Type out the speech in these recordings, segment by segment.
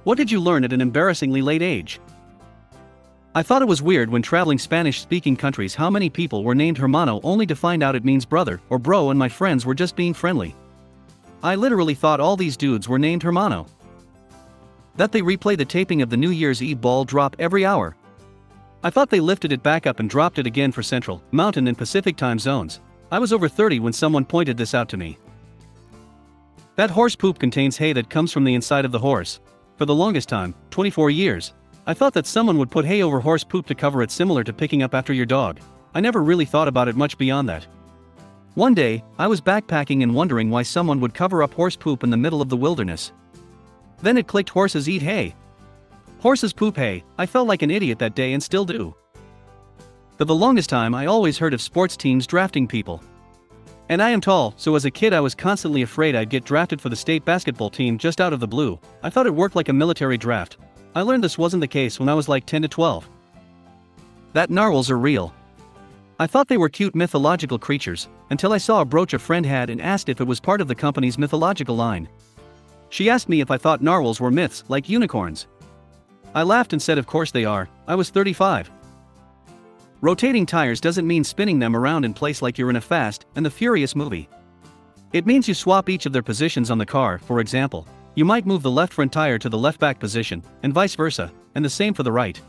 What did you learn at an embarrassingly late age? I thought it was weird when traveling Spanish-speaking countries how many people were named hermano only to find out it means brother or bro and my friends were just being friendly. I literally thought all these dudes were named hermano. That they replay the taping of the New Year's Eve ball drop every hour. I thought they lifted it back up and dropped it again for Central, Mountain and Pacific time zones. I was over 30 when someone pointed this out to me. That horse poop contains hay that comes from the inside of the horse. For the longest time, 24 years, I thought that someone would put hay over horse poop to cover it, similar to picking up after your dog. I never really thought about it much beyond that. One day, I was backpacking and wondering why someone would cover up horse poop in the middle of the wilderness. Then it clicked: horses eat hay. Horses poop hay. I felt like an idiot that day and still do. For the longest time I always heard of sports teams drafting people. And I am tall, so as a kid I was constantly afraid I'd get drafted for the state basketball team just out of the blue. I thought it worked like a military draft. I learned this wasn't the case when I was like 10 to 12. That narwhals are real. I thought they were cute mythological creatures, until I saw a brooch a friend had and asked if it was part of the company's mythological line. She asked me if I thought narwhals were myths, like unicorns. I laughed and said of course they are. I was 35. Rotating tires doesn't mean spinning them around in place like you're in a Fast and the Furious movie. It means you swap each of their positions on the car. For example, you might move the left front tire to the left back position, and vice versa, and the same for the right.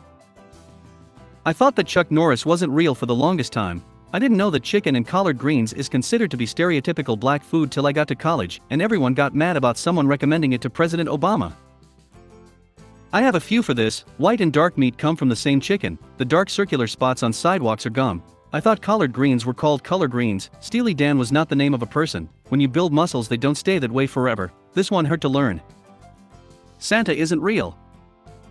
I thought that Chuck Norris wasn't real for the longest time. I didn't know that chicken and collard greens is considered to be stereotypical black food till I got to college and everyone got mad about someone recommending it to President Obama. I have a few for this. White and dark meat come from the same chicken. The dark circular spots on sidewalks are gum. I thought collard greens were called color greens. Steely Dan was not the name of a person. When you build muscles they don't stay that way forever. This one hurt to learn. Santa isn't real.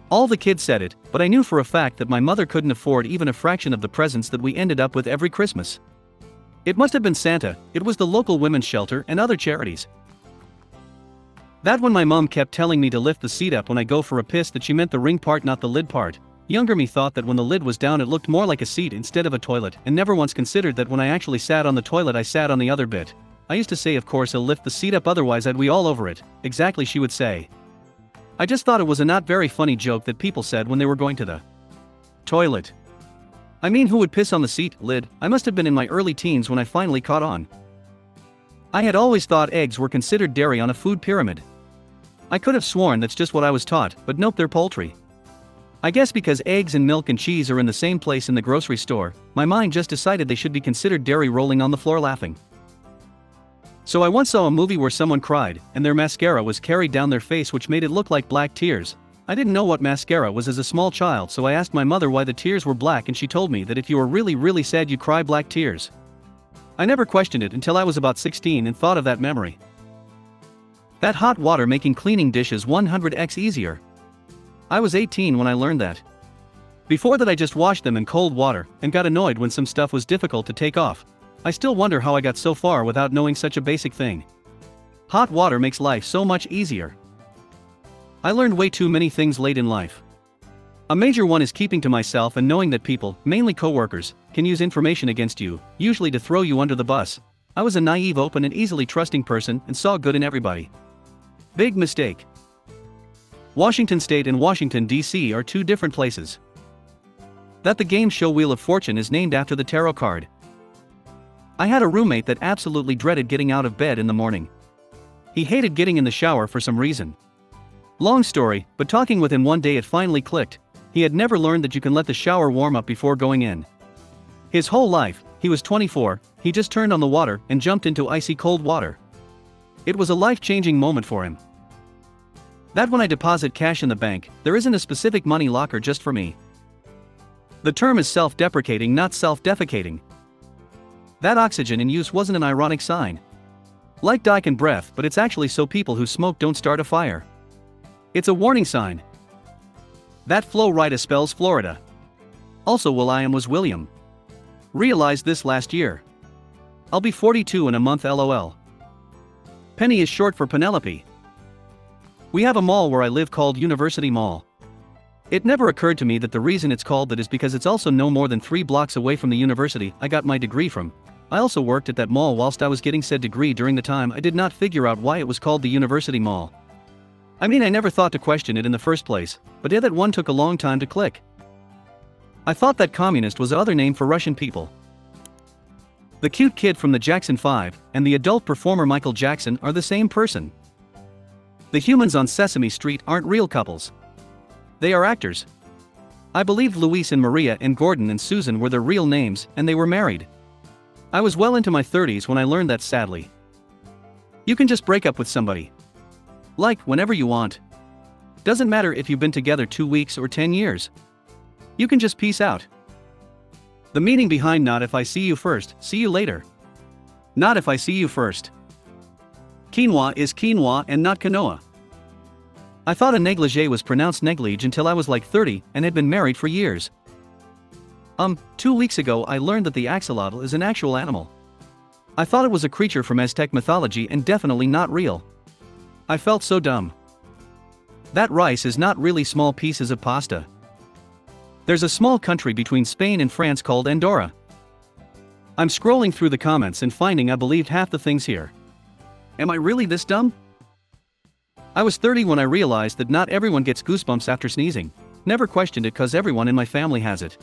All the kids said it, but I knew for a fact that my mother couldn't afford even a fraction of the presents that we ended up with every Christmas. It must have been Santa. It was the local women's shelter and other charities. That when my mom kept telling me to lift the seat up when I go for a piss, that she meant the ring part, not the lid part. Younger me thought that when the lid was down it looked more like a seat instead of a toilet, and never once considered that when I actually sat on the toilet I sat on the other bit. I used to say of course I'll lift the seat up otherwise I'd wee all over it. Exactly, she would say. I just thought it was a not very funny joke that people said when they were going to the toilet. I mean, who would piss on the seat lid? I must have been in my early teens when I finally caught on. I had always thought eggs were considered dairy on a food pyramid. I could have sworn that's just what I was taught, but nope, they're poultry. I guess because eggs and milk and cheese are in the same place in the grocery store, my mind just decided they should be considered dairy, rolling on the floor laughing. So I once saw a movie where someone cried, and their mascara was carried down their face, which made it look like black tears. I didn't know what mascara was as a small child, so I asked my mother why the tears were black, and she told me that if you were really sad you cry black tears. I never questioned it until I was about 16 and thought of that memory. That hot water making cleaning dishes 100x easier. I was 18 when I learned that. Before that I just washed them in cold water and got annoyed when some stuff was difficult to take off. I still wonder how I got so far without knowing such a basic thing. Hot water makes life so much easier. I learned way too many things late in life. A major one is keeping to myself and knowing that people, mainly coworkers, can use information against you, usually to throw you under the bus. I was a naive, open and easily trusting person and saw good in everybody. Big mistake. Washington State and Washington, D.C. are two different places. That the game show Wheel of Fortune is named after the tarot card. I had a roommate that absolutely dreaded getting out of bed in the morning. He hated getting in the shower for some reason. Long story, but talking with him one day it finally clicked. He had never learned that you can let the shower warm up before going in. His whole life, he was 24, he just turned on the water and jumped into icy cold water. It was a life-changing moment for him. That when I deposit cash in the bank, there isn't a specific money locker just for me. The term is self-deprecating, not self-defecating. That oxygen in use wasn't an ironic sign. Like Dyke breath, but it's actually so people who smoke don't start a fire. It's a warning sign. That Florida spells Florida. Also William was William. Realized this last year. I'll be 42 in a month, lol. Penny is short for Penelope. We have a mall where I live called University Mall. It never occurred to me that the reason it's called that is because it's also no more than 3 blocks away from the university I got my degree from. I also worked at that mall whilst I was getting said degree. During the time I did not figure out why it was called the University Mall. I mean, I never thought to question it in the first place, but yeah, that one took a long time to click. I thought that communist was another name for Russian people. The cute kid from the Jackson 5 and the adult performer Michael Jackson are the same person. The humans on Sesame Street aren't real couples. They are actors. I believed Luis and Maria and Gordon and Susan were their real names, and they were married. I was well into my 30s when I learned that, sadly. You can just break up with somebody. Like, whenever you want. Doesn't matter if you've been together 2 weeks or 10 years. You can just peace out. The meaning behind not if I see you first, see you later. Not if I see you first. Quinoa is quinoa and not quinoa. I thought a negligee was pronounced neglige until I was like 30 and had been married for years. 2 weeks ago I learned that the axolotl is an actual animal. I thought it was a creature from Aztec mythology and definitely not real. I felt so dumb. That rice is not really small pieces of pasta. There's a small country between Spain and France called Andorra. I'm scrolling through the comments and finding I believed half the things here. Am I really this dumb? I was 30 when I realized that not everyone gets goosebumps after sneezing. Never questioned it cause everyone in my family has it.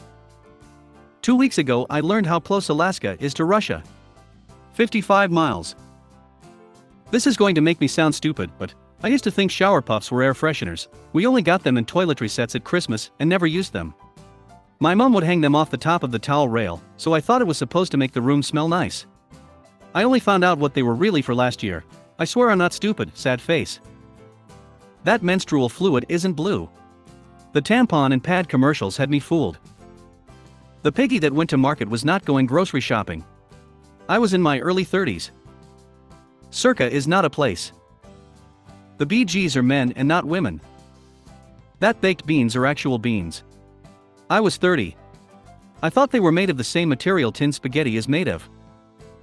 2 weeks ago I learned how close Alaska is to Russia. 55 miles. This is going to make me sound stupid, but I used to think shower puffs were air fresheners. We only got them in toiletry sets at Christmas and never used them. My mom would hang them off the top of the towel rail, so I thought it was supposed to make the room smell nice. I only found out what they were really for last year. I swear I'm not stupid, sad face. That menstrual fluid isn't blue. The tampon and pad commercials had me fooled. The piggy that went to market was not going grocery shopping. I was in my early 30s. Circa is not a place. The Bee Gees are men and not women. That baked beans are actual beans. I was 30. I thought they were made of the same material tin spaghetti is made of.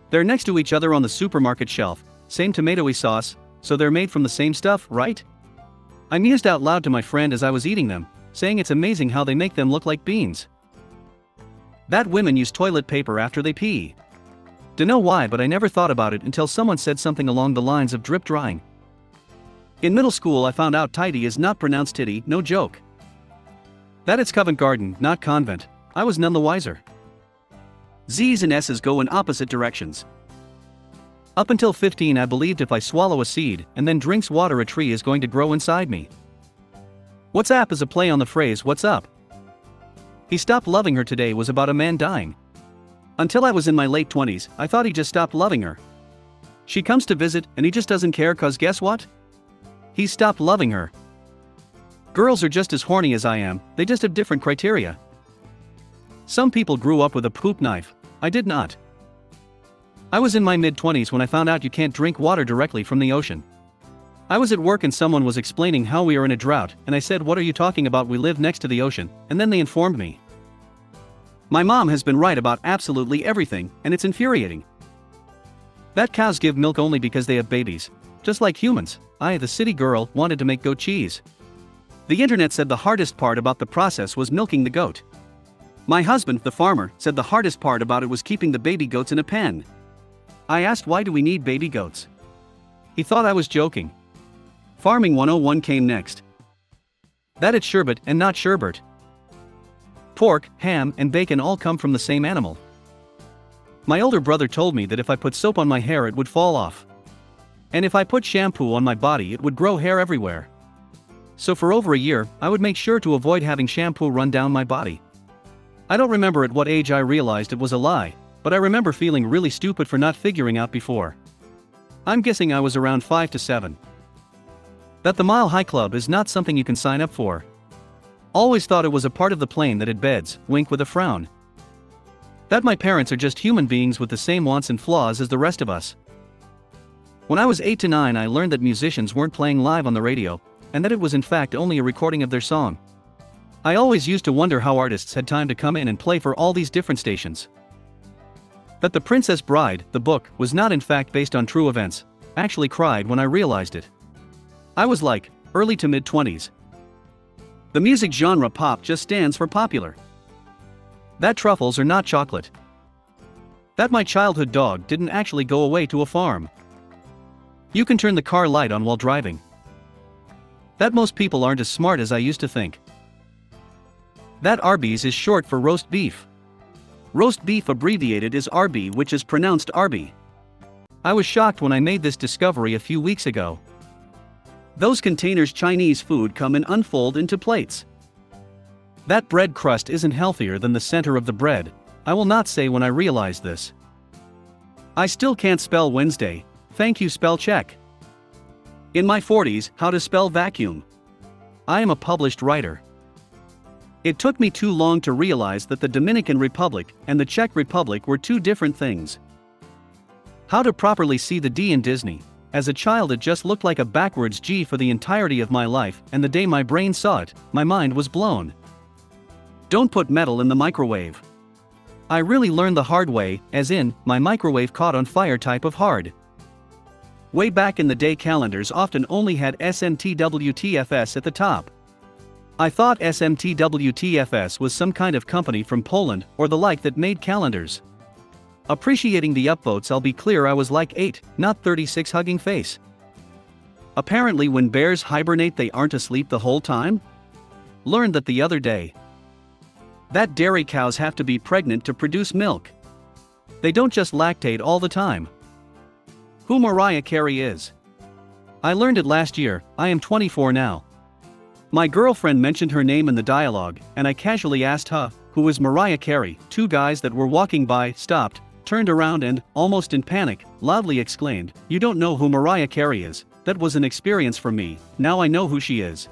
They're next to each other on the supermarket shelf, same tomatoey sauce, so they're made from the same stuff, right? I mused out loud to my friend as I was eating them, saying it's amazing how they make them look like beans. That women use toilet paper after they pee. Dunno why, but I never thought about it until someone said something along the lines of drip drying. In middle school I found out tidy is not pronounced titty, no joke. That it's Covent Garden, not convent. I was none the wiser. Z's and S's go in opposite directions. Up until 15 I believed if I swallow a seed and then drinks water a tree is going to grow inside me. What's up is a play on the phrase what's up. He stopped loving her today was about a man dying. Until I was in my late 20s, I thought he just stopped loving her. She comes to visit and he just doesn't care cause guess what? He stopped loving her. Girls are just as horny as I am, they just have different criteria. Some people grew up with a poop knife. I did not. I was in my mid-20s when I found out you can't drink water directly from the ocean. I was at work and someone was explaining how we are in a drought, and I said, "What are you talking about? We live next to the ocean," and then they informed me. My mom has been right about absolutely everything, and it's infuriating. That cows give milk only because they have babies. Just like humans, I, the city girl, wanted to make goat cheese. The internet said the hardest part about the process was milking the goat. My husband, the farmer, said the hardest part about it was keeping the baby goats in a pen. I asked why do we need baby goats? He thought I was joking. Farming 101 came next. That it's sherbet and not sherbet. Pork, ham, and bacon all come from the same animal. My older brother told me that if I put soap on my hair it would fall off. And if I put shampoo on my body it would grow hair everywhere. So for over a year, I would make sure to avoid having shampoo run down my body. I don't remember at what age I realized it was a lie, but I remember feeling really stupid for not figuring out before. I'm guessing I was around 5 to 7. That the Mile High Club is not something you can sign up for. Always thought it was a part of the plane that had beds, wink with a frown. That my parents are just human beings with the same wants and flaws as the rest of us. When I was 8 to 9 I learned that musicians weren't playing live on the radio, and that it was in fact only a recording of their song. I always used to wonder how artists had time to come in and play for all these different stations. That The Princess Bride, the book, was not in fact based on true events. Actually cried when I realized it. I was like, early to mid-20s. The music genre pop just stands for popular. That truffles are not chocolate. That my childhood dog didn't actually go away to a farm. You can turn the car light on while driving. That most people aren't as smart as I used to think. That Arby's is short for roast beef. Roast beef abbreviated is RB, which is pronounced Arby. I was shocked when I made this discovery a few weeks ago. Those containers Chinese food come in unfold into plates. That bread crust isn't healthier than the center of the bread, I will not say when I realized this. I still can't spell Wednesday, thank you spell check. In my 40s, how to spell vacuum. I am a published writer. It took me too long to realize that the Dominican Republic and the Czech Republic were two different things. How to properly see the D in Disney. As a child it just looked like a backwards G for the entirety of my life, and the day my brain saw it, my mind was blown. Don't put metal in the microwave. I really learned the hard way, as in, my microwave caught on fire type of hard. Way back in the day calendars often only had SMTWTFS at the top. I thought SMTWTFS was some kind of company from Poland or the like that made calendars. Appreciating the upvotes, I'll be clear, I was like 8, not 36 hugging face. Apparently when bears hibernate they aren't asleep the whole time? Learned that the other day. That dairy cows have to be pregnant to produce milk. They don't just lactate all the time. Who Mariah Carey is? I learned it last year, I am 24 now. My girlfriend mentioned her name in the dialogue, and I casually asked her, who is Mariah Carey? Two guys that were walking by stopped, turned around and, almost in panic, loudly exclaimed, "You don't know who Mariah Carey is?" That was an experience for me, now I know who she is.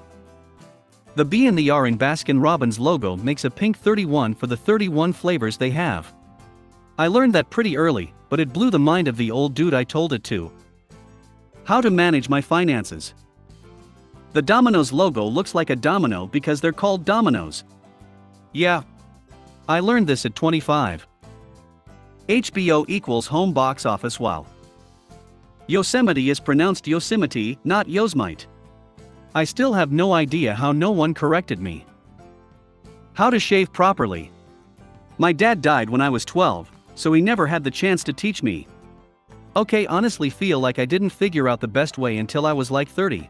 The B and the R in Baskin-Robbins logo makes a pink 31 for the 31 flavors they have. I learned that pretty early, but it blew the mind of the old dude I told it to. How to manage my finances. The Domino's logo looks like a domino because they're called dominoes. Yeah. I learned this at 25. HBO equals home box office while Yosemite is pronounced Yosemite, not Yosemite. I still have no idea how no one corrected me. How to shave properly. My dad died when I was 12, so he never had the chance to teach me. Okay, honestly feel like I didn't figure out the best way until I was like 30.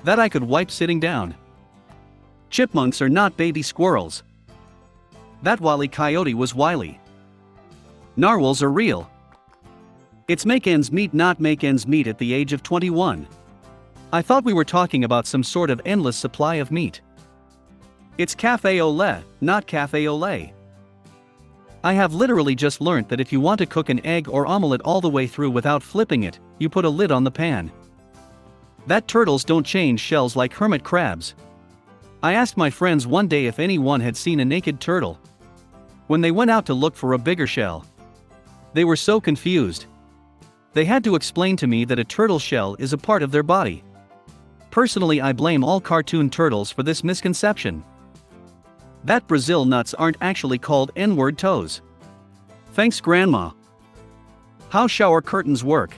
That I could wipe sitting down. Chipmunks are not baby squirrels. That Wile E. Coyote was wily. Narwhals are real. It's make ends meet, not make ends meet at the age of 21. I thought we were talking about some sort of endless supply of meat. It's cafe au lait, not cafe au lait. I have literally just learnt that if you want to cook an egg or omelette all the way through without flipping it, you put a lid on the pan. That turtles don't change shells like hermit crabs. I asked my friends one day if anyone had seen a naked turtle. When they went out to look for a bigger shell, they were so confused. They had to explain to me that a turtle shell is a part of their body. Personally, I blame all cartoon turtles for this misconception. That Brazil nuts aren't actually called N-word toes. Thanks, Grandma. How shower curtains work.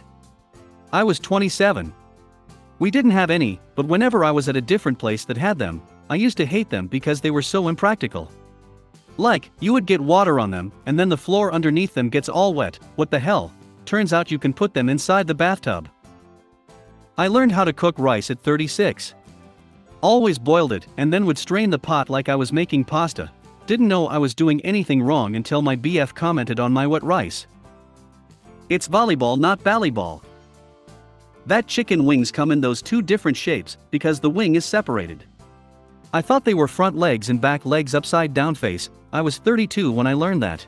I was 27. We didn't have any, but whenever I was at a different place that had them, I used to hate them because they were so impractical. Like, you would get water on them, and then the floor underneath them gets all wet. What the hell? Turns out you can put them inside the bathtub. I learned how to cook rice at 36. Always boiled it, and then would strain the pot like I was making pasta. Didn't know I was doing anything wrong until my BF commented on my wet rice. It's volleyball, not ballyball. That chicken wings come in those two different shapes, because the wing is separated. I thought they were front legs and back legs upside down face. I was 32 when I learned that.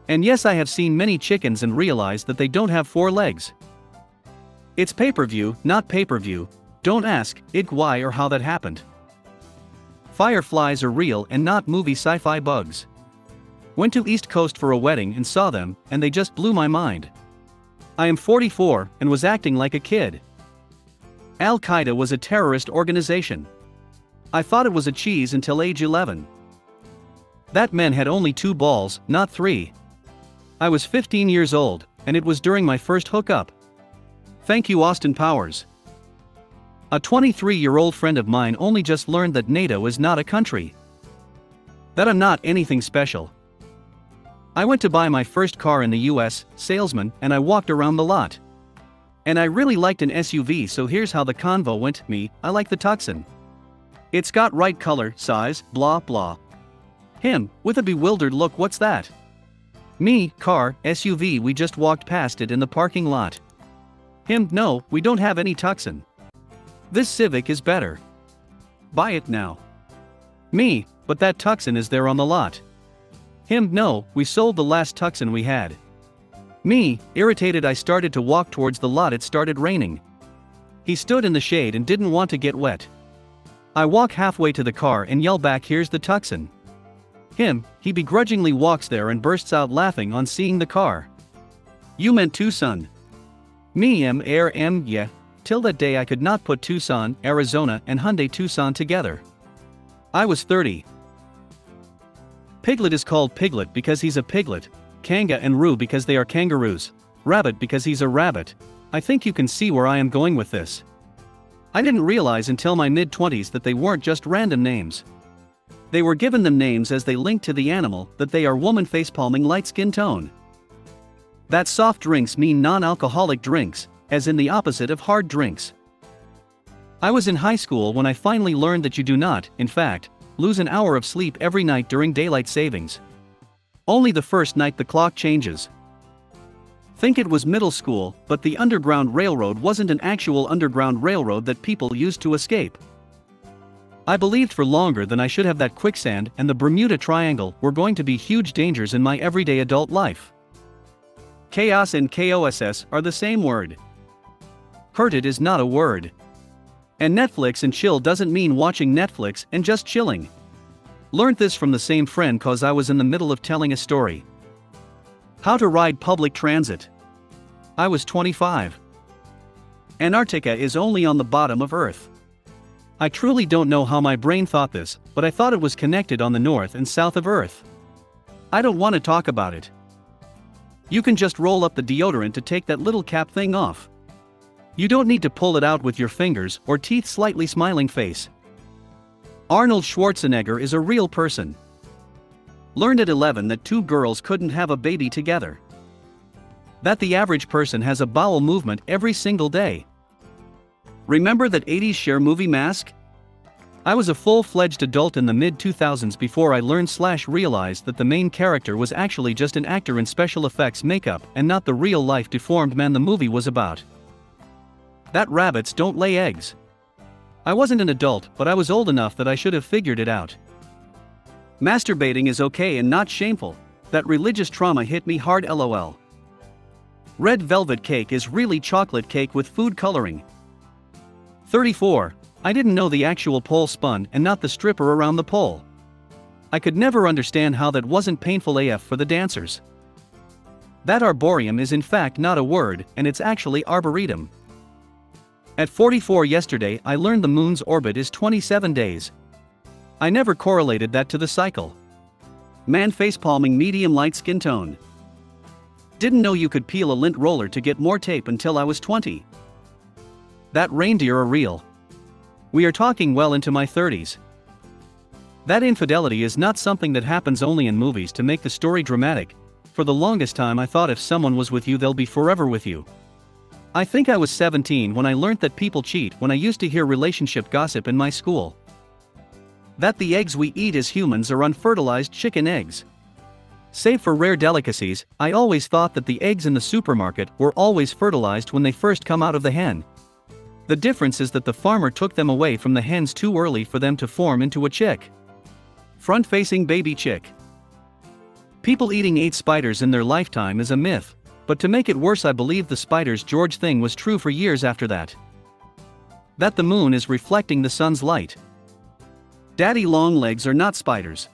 And yes, I have seen many chickens and realized that they don't have 4 legs. It's pay-per-view, not pay-per-view. Don't ask, why or how that happened. Fireflies are real and not movie sci-fi bugs. Went to East Coast for a wedding and saw them, and they just blew my mind. I am 44 and was acting like a kid. Al-Qaeda was a terrorist organization. I thought it was a cheese until age 11. That man had only 2 balls, not 3. I was 15 years old, and it was during my first hookup. Thank you, Austin Powers. A 23-year-old friend of mine only just learned that NATO is not a country. That I'm not anything special. I went to buy my first car in the US, salesman, and I walked around the lot. And I really liked an SUV, so here's how the convo went. Me, I like the Tucson. It's got right color, size, blah blah. Him, with a bewildered look, what's that? Me, car, SUV, we just walked past it in the parking lot. Him, no, we don't have any Tucson. This Civic is better. Buy it now. Me, but that Tucson is there on the lot. Him, no, we sold the last Tucson we had. Me, irritated, I started to walk towards the lot. It started raining. He stood in the shade and didn't want to get wet. I walk halfway to the car and yell back, here's the Tucson. Him, he begrudgingly walks there and bursts out laughing on seeing the car. You meant Tucson. Me, yeah. Till that day I could not put Tucson, Arizona and Hyundai Tucson together. I was 30. Piglet is called Piglet because he's a piglet. Kanga and Roo because they are kangaroos. Rabbit because he's a rabbit. I think you can see where I am going with this. I didn't realize until my mid-20s that they weren't just random names. They were given them names as they linked to the animal, that they are woman facepalming light skin tone. That soft drinks mean non-alcoholic drinks, as in the opposite of hard drinks. I was in high school when I finally learned that you do not, in fact, lose an hour of sleep every night during daylight savings. Only the first night the clock changes. Think it was middle school, but the Underground Railroad wasn't an actual underground railroad that people used to escape. I believed for longer than I should have that quicksand and the Bermuda Triangle were going to be huge dangers in my everyday adult life. Chaos and KOSS are the same word. Hurted is not a word. And Netflix and chill doesn't mean watching Netflix and just chilling. Learned this from the same friend cause I was in the middle of telling a story. How to ride public transit. I was 25. Antarctica is only on the bottom of Earth. I truly don't know how my brain thought this, but I thought it was connected on the north and south of Earth. I don't want to talk about it. You can just roll up the deodorant to take that little cap thing off. You don't need to pull it out with your fingers or teeth. Slightly smiling face. Arnold Schwarzenegger is a real person. Learned at 11 that two girls couldn't have a baby together. That the average person has a bowel movement every single day. Remember that 80s Cher movie Mask? I was a full-fledged adult in the mid-2000s before I learned/realized that the main character was actually just an actor in special effects makeup and not the real-life deformed man the movie was about. That rabbits don't lay eggs. I wasn't an adult, but I was old enough that I should have figured it out. Masturbating is okay and not shameful. That religious trauma hit me hard, lol. Red velvet cake is really chocolate cake with food coloring. 34. I didn't know the actual pole spun and not the stripper around the pole. I could never understand how that wasn't painful AF for the dancers. That arboreum is in fact not a word, and it's actually arboretum. At 44 yesterday I learned the moon's orbit is 27 days. I never correlated that to the cycle. Man facepalming medium light skin tone. Didn't know you could peel a lint roller to get more tape until I was 20. That reindeer are real. We are talking well into my 30s. That infidelity is not something that happens only in movies to make the story dramatic. For the longest time I thought if someone was with you they'll be forever with you. I think I was 17 when I learned that people cheat when I used to hear relationship gossip in my school. That the eggs we eat as humans are unfertilized chicken eggs. Save for rare delicacies, I always thought that the eggs in the supermarket were always fertilized when they first come out of the hen. The difference is that the farmer took them away from the hens too early for them to form into a chick. Front-facing baby chick. People eating 8 spiders in their lifetime is a myth, but to make it worse I believe the spiders George thing was true for years after that. That the moon is reflecting the sun's light. Daddy long legs are not spiders.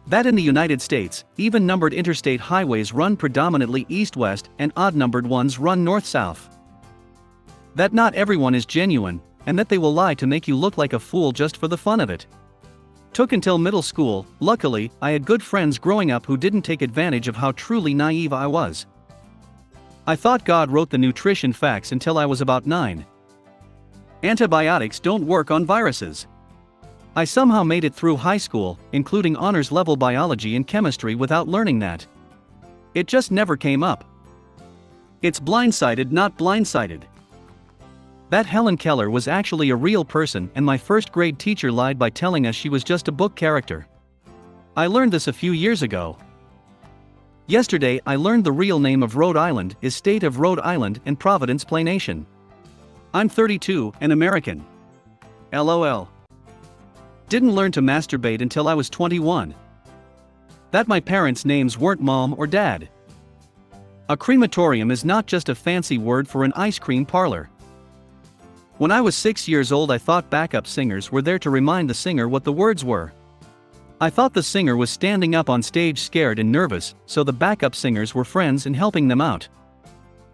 That in the United States, even-numbered interstate highways run predominantly east-west and odd-numbered ones run north-south. That not everyone is genuine, and that they will lie to make you look like a fool just for the fun of it. Took until middle school. Luckily, I had good friends growing up who didn't take advantage of how truly naive I was. I thought God wrote the nutrition facts until I was about 9. Antibiotics don't work on viruses. I somehow made it through high school, including honors-level biology and chemistry without learning that. It just never came up. It's blindsided, not blindsided. That Helen Keller was actually a real person, and my first grade teacher lied by telling us she was just a book character. I learned this a few years ago. Yesterday I learned the real name of Rhode Island is State of Rhode Island and Providence Planation. I'm 32, an American. LOL. Didn't learn to masturbate until I was 21. That my parents' names weren't mom or dad. A crematorium is not just a fancy word for an ice cream parlor. When I was 6 years old, I thought backup singers were there to remind the singer what the words were. I thought the singer was standing up on stage scared and nervous, so the backup singers were friends and helping them out.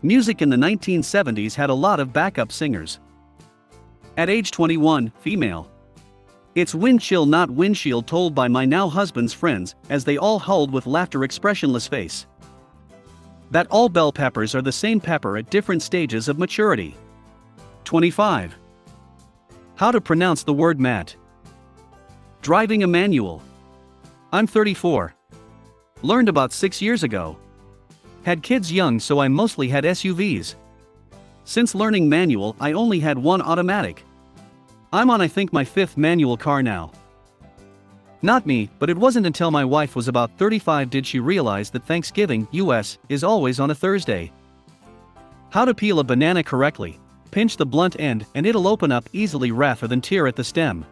Music in the 1970s had a lot of backup singers. At age 21, female. It's wind chill, not windshield, told by my now husband's friends, as they all hulled with laughter, expressionless face. That all bell peppers are the same pepper at different stages of maturity. 25. How to pronounce the word mat. Driving a manual. I'm 34. Learned about 6 years ago. Had kids young, so I mostly had SUVs. Since learning manual, I only had one automatic. I'm on, I think, my 5th manual car now. Not me, but it wasn't until my wife was about 35 did she realize that Thanksgiving, US, is always on a Thursday. How to peel a banana correctly. Pinch the blunt end and it'll open up easily rather than tear at the stem.